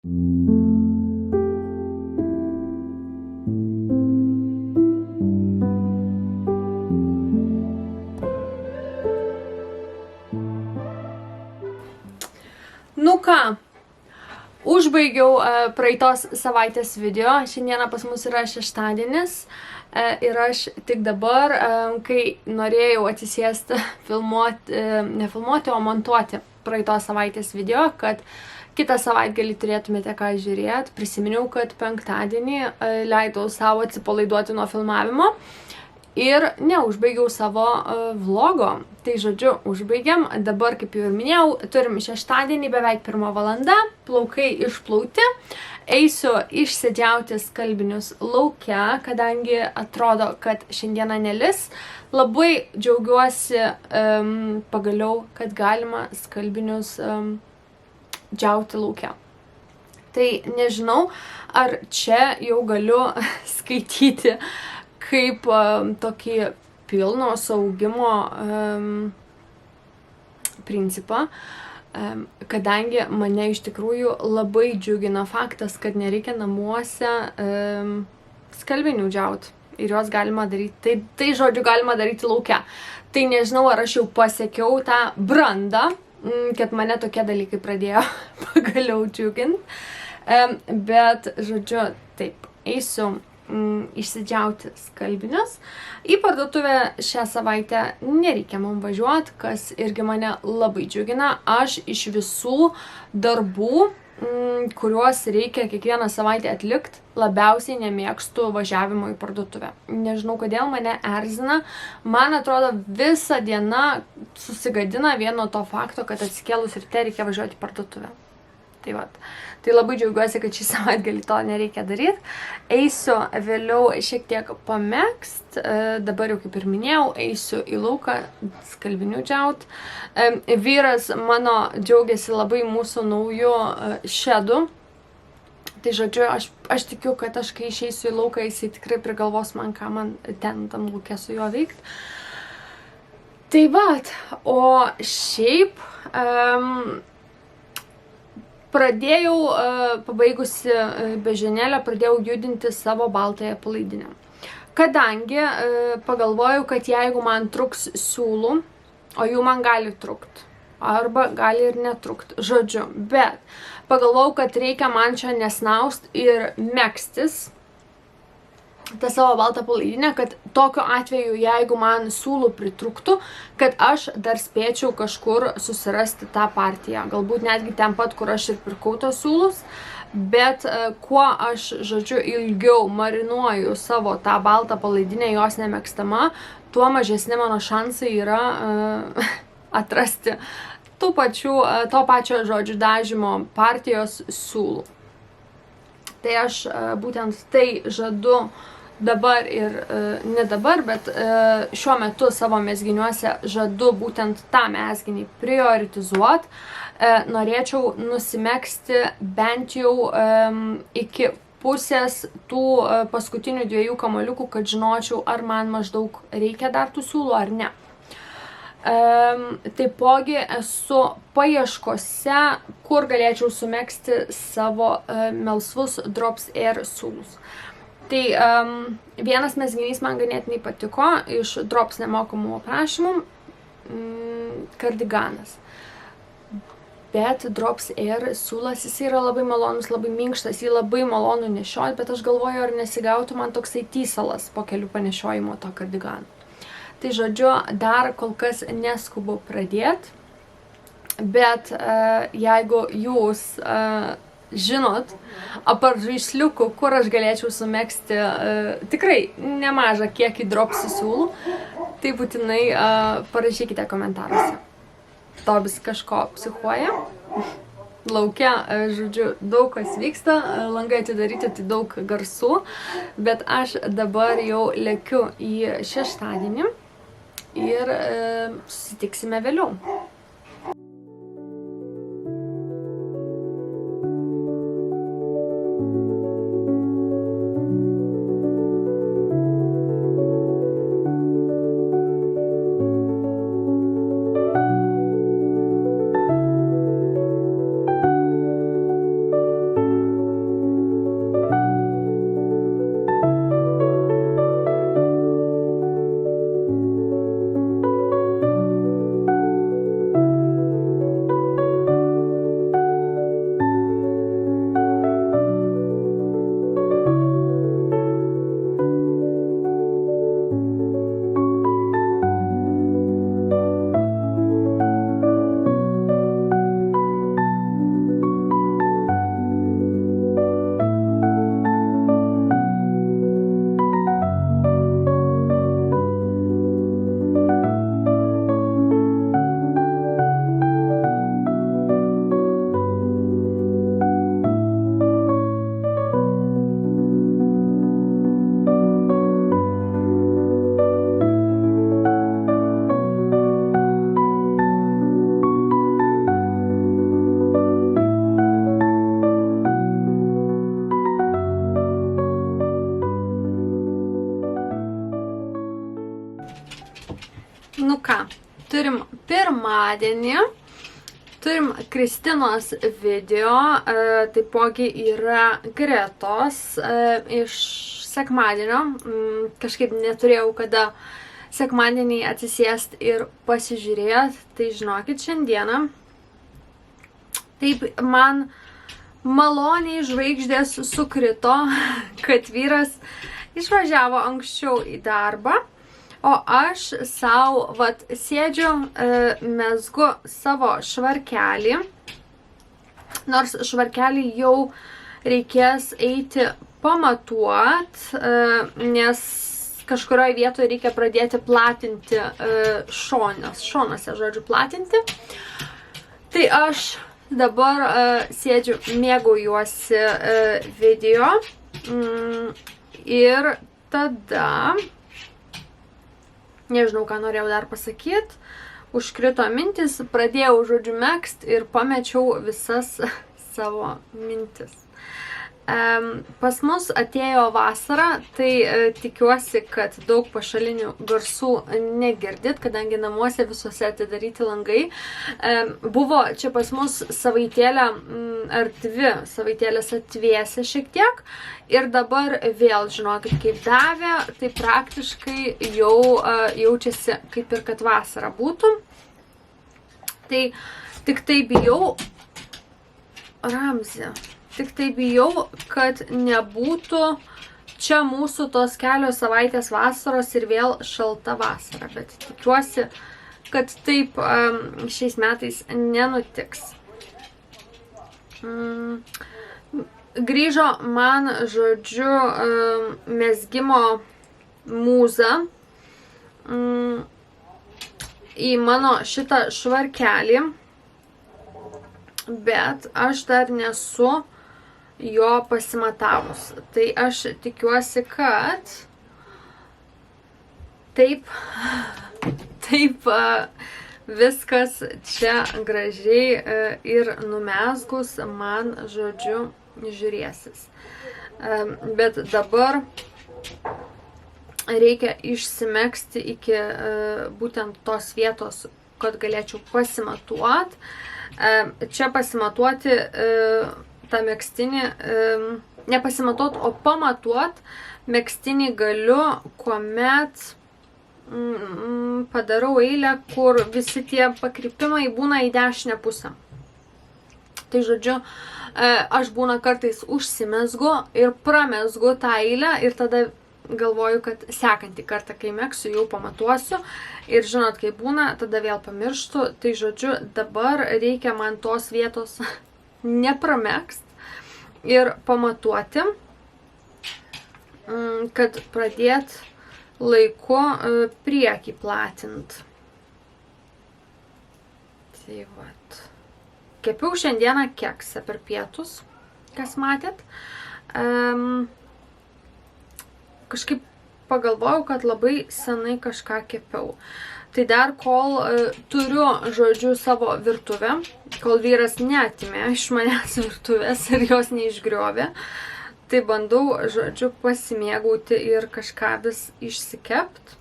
Nu ką, užbaigiau praeitos savaitės video. Šiandieną pas mus yra šeštadienis ir aš tik dabar, kai norėjau atsisėsti nefilmuoti, o montuoti praeitos savaitės video, kad kitą savaitgalį turėtumėte ką žiūrėti, prisiminiau, kad penktadienį leidau savo atsipalaiduoti nuo filmavimo ir neužbaigiau savo vlogo. Tai žodžiu, užbaigiam. Dabar, kaip jau ir minėjau, turim šeštadienį beveik 1 valanda, plaukai išplauti. Eisiu išsėdžiauti skalbinius lauke, kadangi atrodo, kad šiandieną nelis. Labai džiaugiuosi pagaliau, kad galima skalbinius džiauti lauke. Tai nežinau, ar čia jau galiu skaityti kaip tokį pilno saugimo principą, kadangi mane iš tikrųjų labai džiugina faktas, kad nereikia namuose skalbinių džiauti ir juos galima daryti, tai žodžiu galima daryti lauke. Tai nežinau, ar aš jau pasiekiau tą brandą, kad mane tokie dalykai pradėjo pagaliau džiuginti, bet žodžiu, taip, eisiu išsidžiauti skalbinius. Į parduotuvę šią savaitę nereikia man važiuoti, kas irgi mane labai džiugina. Aš iš visų darbų, kuriuos reikia kiekvieną savaitę atlikti, labiausiai nemėgstu važiavimo į parduotuvę. Nežinau, kodėl mane erzina. Man atrodo, visa diena susigadina vien nuo to fakto, kad atsikėlus ryte reikia važiuoti į parduotuvę. Tai vat. Tai labai džiaugiuosi, kad šį savaitgalį to nereikia daryti. Eisiu vėliau šiek tiek pamėgst. Dabar jau kaip ir minėjau, eisiu į lauką skalbinių džiaut. Vyras mano džiaugiasi labai mūsų naujų šedų. Tai žodžiu, aš tikiu, kad aš kai išeisiu į lauką, jisai tikrai prigalvos man, ką man ten tam lauke su juo veikti. Tai vat, o šiaip pradėjau, pabaigusi beždžionėlę, pradėjau judinti savo baltąją palaidinę. Kadangi pagalvojau, kad jeigu man truks siūlų, o jų man gali trukti, arba gali ir netrukti, žodžiu, bet pagalvojau, kad reikia man čia nesnaust ir megstis tą savo baltą palaidinę, kad tokiu atveju, jeigu man siūlų pritruktų, kad aš dar spėčiau kažkur susirasti tą partiją. Galbūt netgi ten pat, kur aš ir pirkau tos siūlus, bet kuo aš, žodžiu, ilgiau marinuoju savo tą baltą palaidinę, jos nemėgstama, tuo mažesni mano šansai yra atrasti to pačio, žodžiu, dažymo partijos siūlų. Tai aš būtent tai žadu dabar ir ne dabar, bet šiuo metu savo mezginiuose žadu būtent tą mezginį prioritizuoti. Norėčiau nusimegzti bent jau iki pusės tų paskutinių 2 kamuoliukų, kad žinočiau, ar man maždaug reikia dar tų siūlų ar ne. Taipogi esu paieškose, kur galėčiau sumegzti savo melsvus Drops Air siūlus. Tai vienas mezginys man ganėtinai patiko iš Drops nemokamų aprašymų, kardiganas. Bet Drops Air siūlas, jis yra labai malonus, labai minkštas, jį labai malonu nešioti, bet aš galvoju, ar nesigautų man toksai tysalas po kelių panešiojimo to kardigano. Tai žodžiu, dar kol kas neskubu pradėti, bet jeigu jūs žinot, apart žaisliukų, kur aš galėčiau sumegzti tikrai nemažą kiekį Drops siūlų, tai būtinai parašykite komentaruose. Tobis kažko psichuoja. Lauke, žodžiu, daug kas vyksta, langai atidaryti, tai daug garsų, bet aš dabar jau lekiu į šeštadienį ir susitiksime vėliau. ką, turim pirmadienį, turim Kristinos video, taipogi yra Gretos iš sekmadienio. Kažkaip neturėjau kada sekmadienį atsisėst ir pasižiūrėt, tai žinokit, šiandieną. Taip, man maloniai žvaigždės sukrito, kad vyras išvažiavo anksčiau į darbą, o aš sau, sėdžiu, mezgu savo švarkelį, nors švarkelį jau reikės eiti pamatuot, nes kažkurioje vietoje reikia pradėti platinti šonuose, žodžiu, platinti. Tai aš dabar sėdžiu, mėgaujuosi video ir tada, nežinau, ką norėjau dar pasakyti, užkrito mintis, pradėjau, žodžiu, megzt ir pamečiau visas savo mintis. Pas mus atėjo vasara, tai tikiuosi, kad daug pašalinių garsų negirdit, kadangi namuose visuose atidaryti langai. Buvo čia pas mus savaitėlę ar 2 savaitėlės atvėsę šiek tiek ir dabar vėl, žinokit, kaip davė, tai praktiškai jau jaučiasi kaip ir kad vasara būtų. Tai tik tai bijau, Ramzi, tik tai bijau, kad nebūtų čia mūsų tos kelios savaitės vasaros ir vėl šalta vasara. Bet tikiuosi, kad taip šiais metais nenutiks. Grįžo man, žodžiu, mezgimo mūza į mano šitą švarkelį, bet aš dar nesu jo pasimatavus. Tai aš tikiuosi, kad taip viskas čia gražiai ir numezgus man, žodžiu, žiūrėsis. Bet dabar reikia išsimegzti iki būtent tos vietos, kad galėčiau pasimatuot. Čia pasimatuoti tą megztinį, nepasimatuot, o pamatuot megztinį galiu, kuomet padarau eilę, kur visi tie pakrypimai būna į dešinę pusę. Tai žodžiu, aš būna kartais užsimezgu ir pramezgu tą eilę ir tada galvoju, kad sekantį kartą, kai megsiu, jau pamatuosiu ir žinot, kai būna, tada vėl pamirštu. Tai žodžiu, dabar reikia man tos vietos nepramegst ir pamatuoti, kad pradėt laiku priekį platint. Tai vat. Kepiau šiandieną keksą per pietus, kas matėt. Kažkaip pagalvojau, kad labai senai kažką kepiau. Tai dar kol turiu, žodžiu, savo virtuvę, kol vyras neatimė iš manęs virtuvės ir jos neišgriovė, tai bandau, žodžiu, pasimėgauti ir kažką vis išsikept.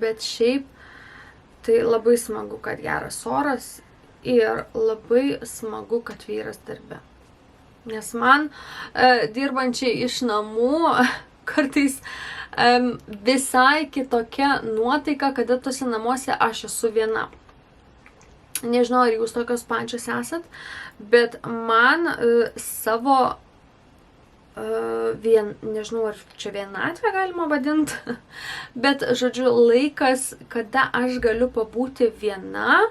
Bet šiaip tai labai smagu, kad geras oras ir labai smagu, kad vyras darbe. Nes man, dirbančiai iš namų, kartais visai kitokia nuotaika, kada tose namuose aš esu viena. Nežinau, ar jūs tokios pačios esat, bet man savo, nežinau, ar čia vienatvę galima vadinti, bet, žodžiu, laikas, kada aš galiu pabūti viena,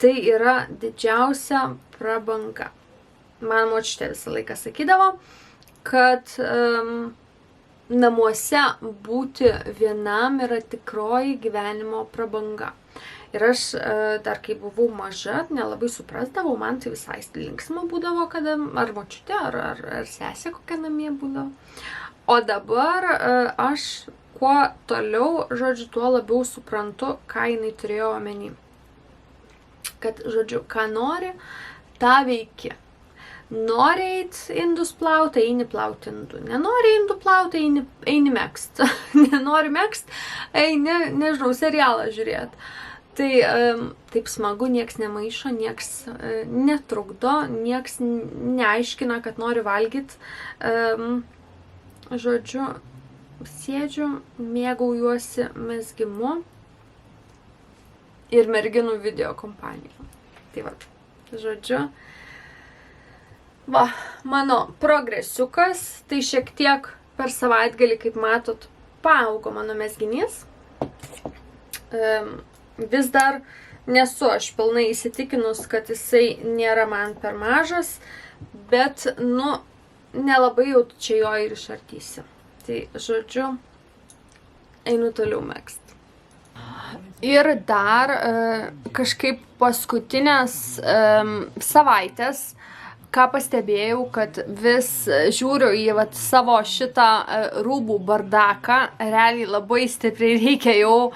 tai yra didžiausia prabanga. Man močiutė visą laiką sakydavo, kad namuose būti vienam yra tikroji gyvenimo prabanga. Ir aš dar kai buvau maža, nelabai suprasdavau, man tai visai linksma būdavo, kada ar močiutė, ar sesė kokia namie būdavo. O dabar aš kuo toliau, žodžiu, tuo labiau suprantu, ką jinai turėjo omeny. Kad, žodžiu, ką nori, tą veiki. Nori eit indus plauti, eini plauti indų. Nenori indų plauti, eini megzt. Nenori megzt, eini, nežinau, serialą žiūrėt. Tai taip smagu, nieks nemaišo, nieks netrukdo, nieks neaiškina, kad nori valgyt. Žodžiu, sėdžiu, mėgaujuosi mezgimu ir merginų video kompanijų. Tai va, žodžiu. Va, mano progresiukas, tai šiek tiek per savaitgalį, kaip matot, paaugo mano mezginys. Vis dar nesu aš pilnai įsitikinus, kad jisai nėra man per mažas, bet, nelabai jau čia jo ir išartysi. Tai, žodžiu, einu toliau megzt. Ir dar kažkaip paskutinės savaitės, ką pastebėjau, kad vis žiūriu į savo šitą rūbų bardaką, realiai labai stipriai reikia jau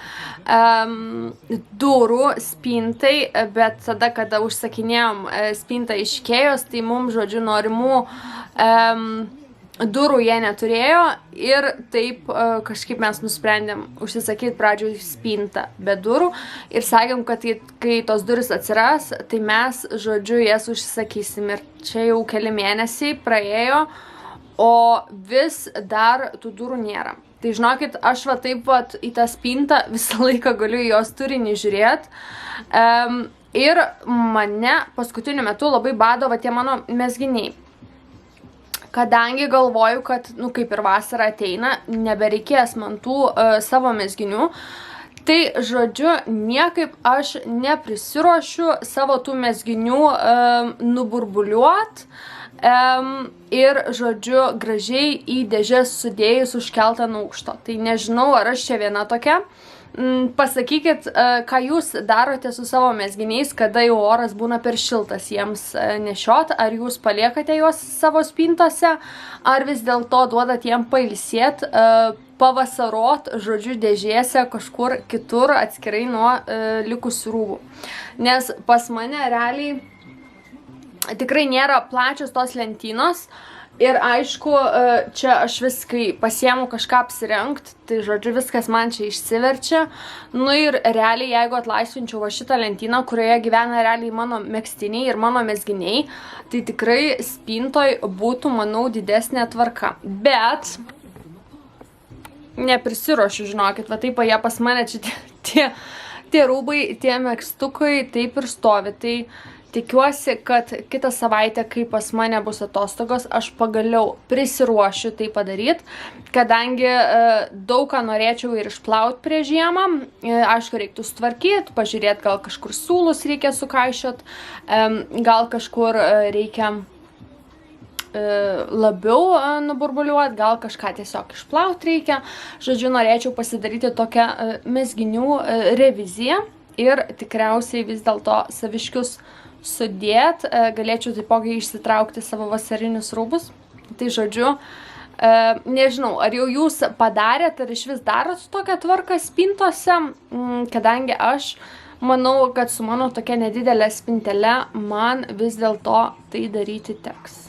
durų spintai, bet tada, kada užsakinėjom spintą iš Ikėjos, tai mums, žodžiu, norimų durų jie neturėjo ir taip kažkaip mes nusprendėm užsisakyti pradžioj spintą be durų ir sakėm, kad kai tos durys atsiras, tai mes, žodžiu, jas užsisakysim. Ir čia jau keli mėnesiai praėjo, o vis dar tų durų nėra. Tai žinokit, aš taip į tą spintą visą laiką galiu jos turinį žiūrėti. Ir mane paskutiniu metu labai bado tie mano mezginiai. Kadangi galvoju, kad, kaip ir vasara ateina, nebereikės man tų savo mezginių, tai, žodžiu, niekaip aš neprisiruošiu savo tų mezginių nuburbuliuot ir, žodžiu, gražiai į dėžes sudėjus užkeltą ant aukšto. Tai nežinau, ar aš čia viena tokia. Pasakykit, ką jūs darote su savo mezginiais, kada jau oras būna per šiltas jiems nešiot, ar jūs paliekate juos savo spintose, ar vis dėlto duodat jiem pailsėt, pavasarot, žodžiu, dėžėse kažkur kitur atskirai nuo likusių rūbų. Nes pas mane realiai tikrai nėra plačios tos lentynos. Ir aišku, čia aš vis, kai pasiemu kažką apsirengt, tai, žodžiu, viskas man čia išsiverčia. Ir realiai, jeigu atlaisvinčiau šitą lentyną, kurioje gyvena realiai mano megztiniai ir mano mezginiai, tai tikrai spintoj būtų, manau, didesnė tvarka. Bet neprisiruošiu, žinokit, taip jie pas mane čia tie rūbai, tie megztukai taip ir stovi. Tai tikiuosi, kad kitą savaitę, kai pas mane bus atostogos, aš pagaliau prisiruošiu tai padaryti, kadangi daug ką norėčiau ir išplaut prie žiemą. Aišku, reiktų sutvarkyti, pažiūrėti, gal kažkur siūlus reikia sukaišiot, gal kažkur reikia labiau nuburbuliuoti, gal kažką tiesiog išplauti reikia. Žodžiu, norėčiau pasidaryti tokią mezginių reviziją ir tikriausiai vis dėlto saviškius sudėt, galėčiau taipogi išsitraukti savo vasarinius rūbus. Tai, žodžiu, nežinau, ar jau jūs padarėt, ar iš vis darot tokią tvarką spintose, kadangi aš manau, kad su mano tokia nedidelė spintele man vis dėlto tai daryti teks.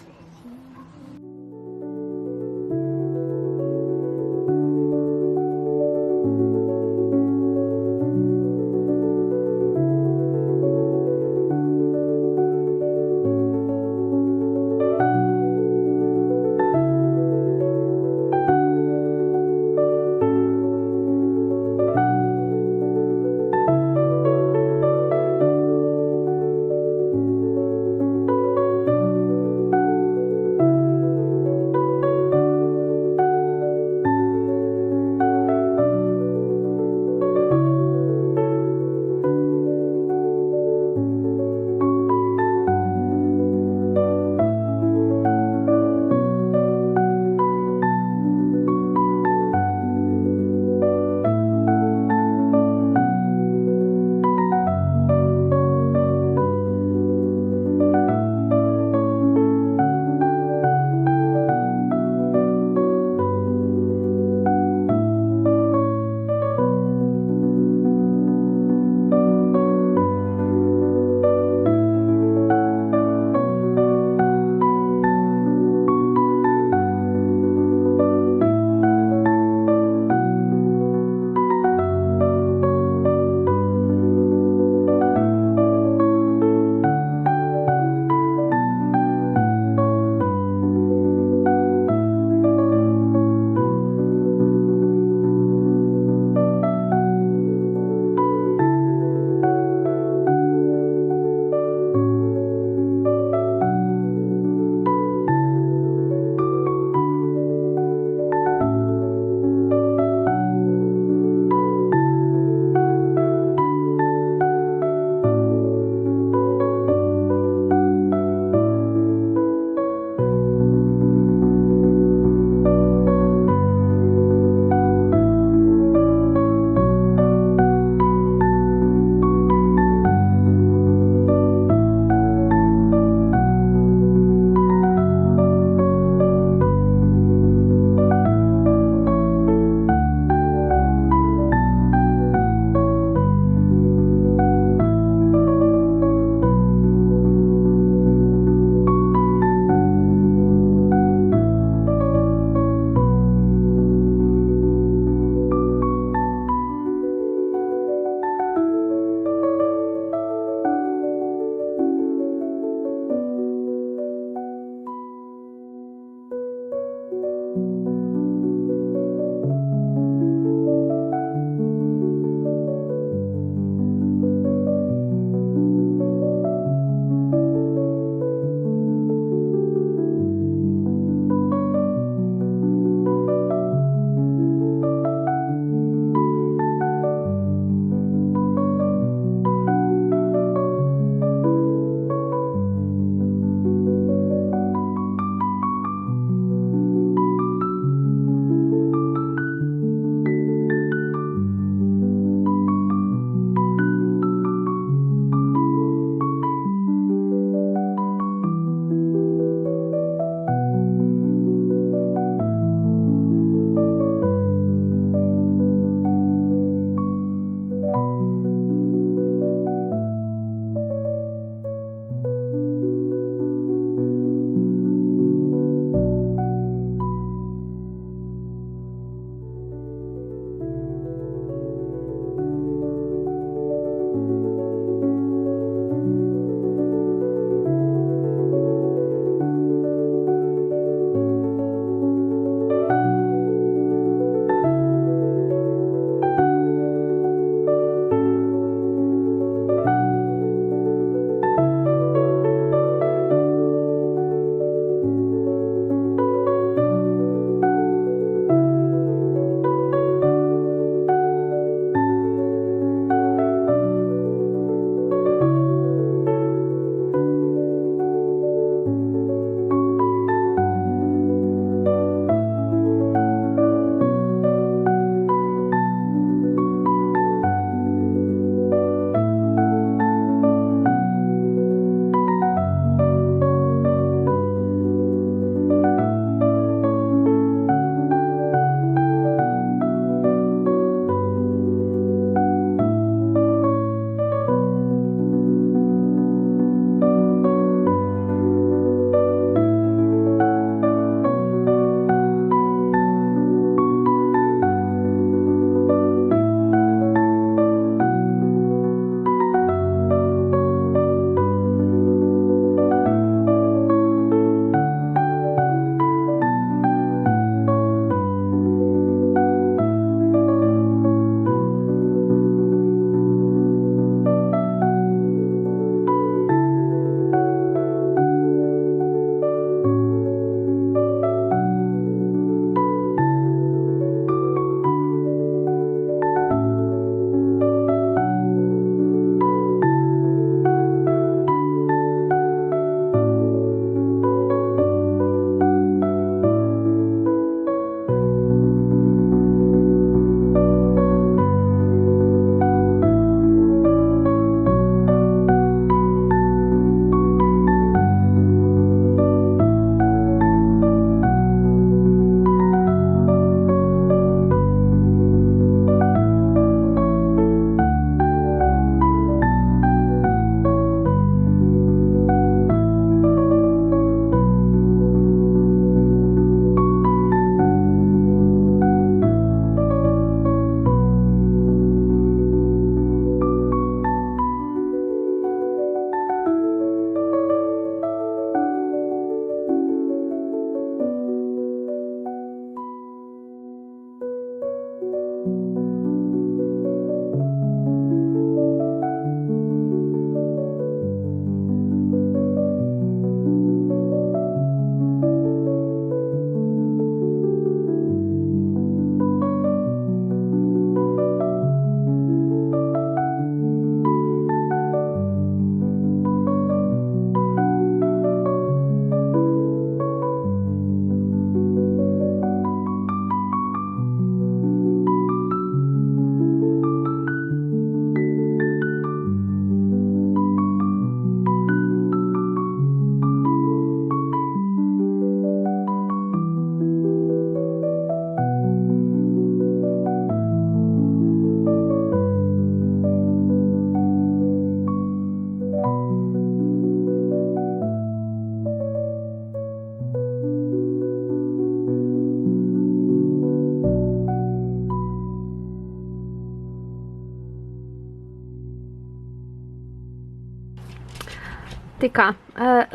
Tai ką,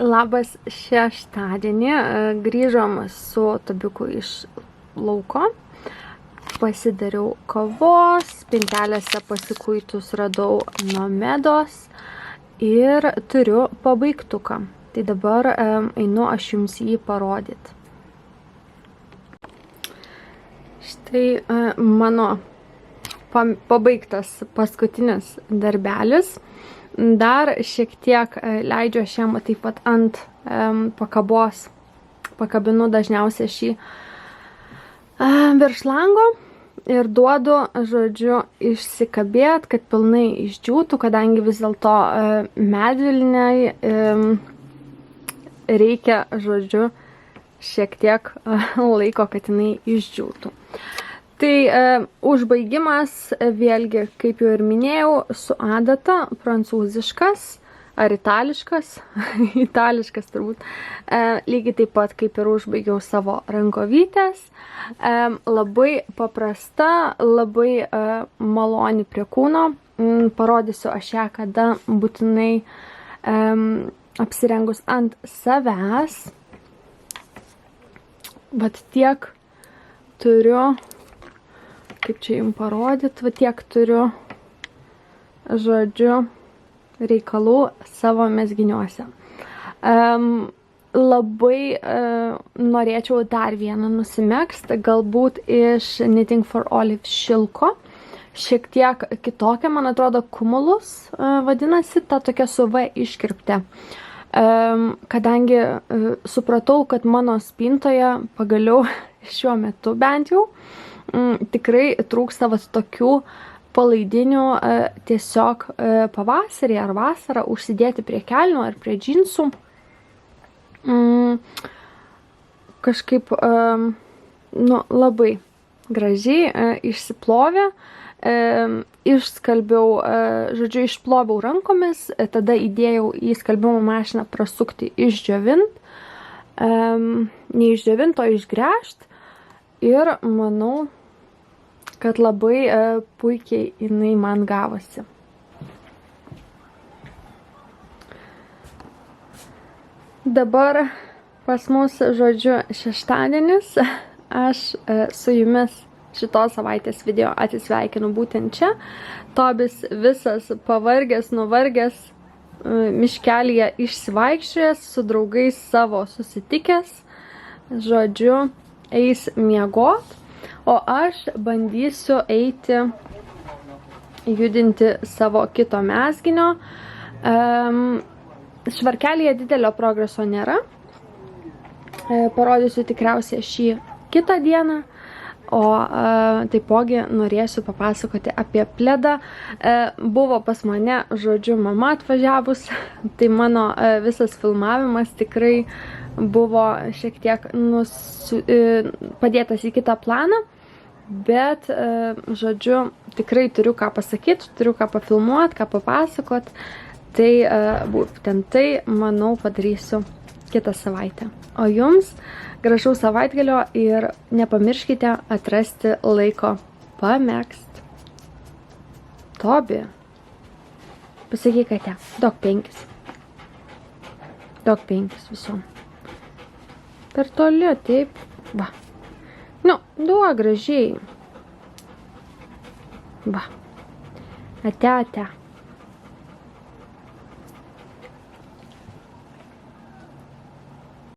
labas šeštadienį, grįžom su Tobiku iš lauko, pasidariau kavos, spintelėse pasikuitus radau Nomedos ir turiu pabaigtuką. Tai dabar einu aš jums jį parodyti. Štai mano pabaigtas paskutinis darbelis. Dar šiek tiek leidžiu aš jam taip pat ant pakabos. Pakabinu dažniausiai šį virš lango ir duodu, žodžiu, išsikabėt, kad pilnai išdžiūtų, kadangi vis dėlto medvilniai reikia, žodžiu, šiek tiek laiko, kad jinai išdžiūtų. Tai užbaigimas, vėlgi, kaip jau ir minėjau, su adata, prancūziškas ar itališkas, itališkas turbūt, lygiai taip pat kaip ir užbaigiau savo rankovytės, labai paprasta, labai maloni prie kūno, parodysiu aš ją, kada būtinai apsirengus ant savęs, vat tiek turiu, kaip čia jums parodyti, vat tiek turiu, žodžiu, reikalų savo mezginiuose. Labai norėčiau dar vieną nusimegzt, galbūt iš Knitting for Olive šilko. Šiek tiek kitokia, man atrodo, Cumulus vadinasi, ta tokia su V iškirpte. Kadangi supratau, kad mano spintoje pagaliau šiuo metu bent jau tikrai trūksta vat tokių palaidinių tiesiog pavasarį ar vasarą užsidėti prie kelnių ar prie džinsų. Kažkaip labai gražiai išsiplovė, išskalbiau, žodžiu, išploviau rankomis, tada įdėjau į skalbimo mašiną prasukti išdžiovint, neišdžiovint, o išgręžt ir manau, kad labai puikiai jinai man gavosi. Dabar pas mus, žodžiu, šeštadienis. Aš su jumis šitos savaitės video atsisveikinu būtent čia. Tobis visas pavargęs, nuvargęs, miškelyje išsivaikščiojęs, su draugais savo susitikęs, žodžiu, eis miegot. O aš bandysiu eiti, judinti savo kito mezginio. Švarkelyje didelio progreso nėra. Parodysiu tikriausiai šį kitą dieną. O taipogi norėsiu papasakoti apie pledą. Buvo pas mane, žodžiu, mama atvažiavus. Tai mano visas filmavimas tikrai buvo šiek tiek padėtas į kitą planą. Bet, žodžiu, tikrai turiu ką pasakyti, turiu ką pafilmuoti, ką papasakoti. Tai būtent tai, manau, padarysiu kitą savaitę. O jums gražaus savaitgalio ir nepamirškite atrasti laiko pamegzt. Tobi, pasakyk, kad duok 5. Duok 5 visom. Per toli, taip. Va. Nu, duok gražiai. Va. Ate.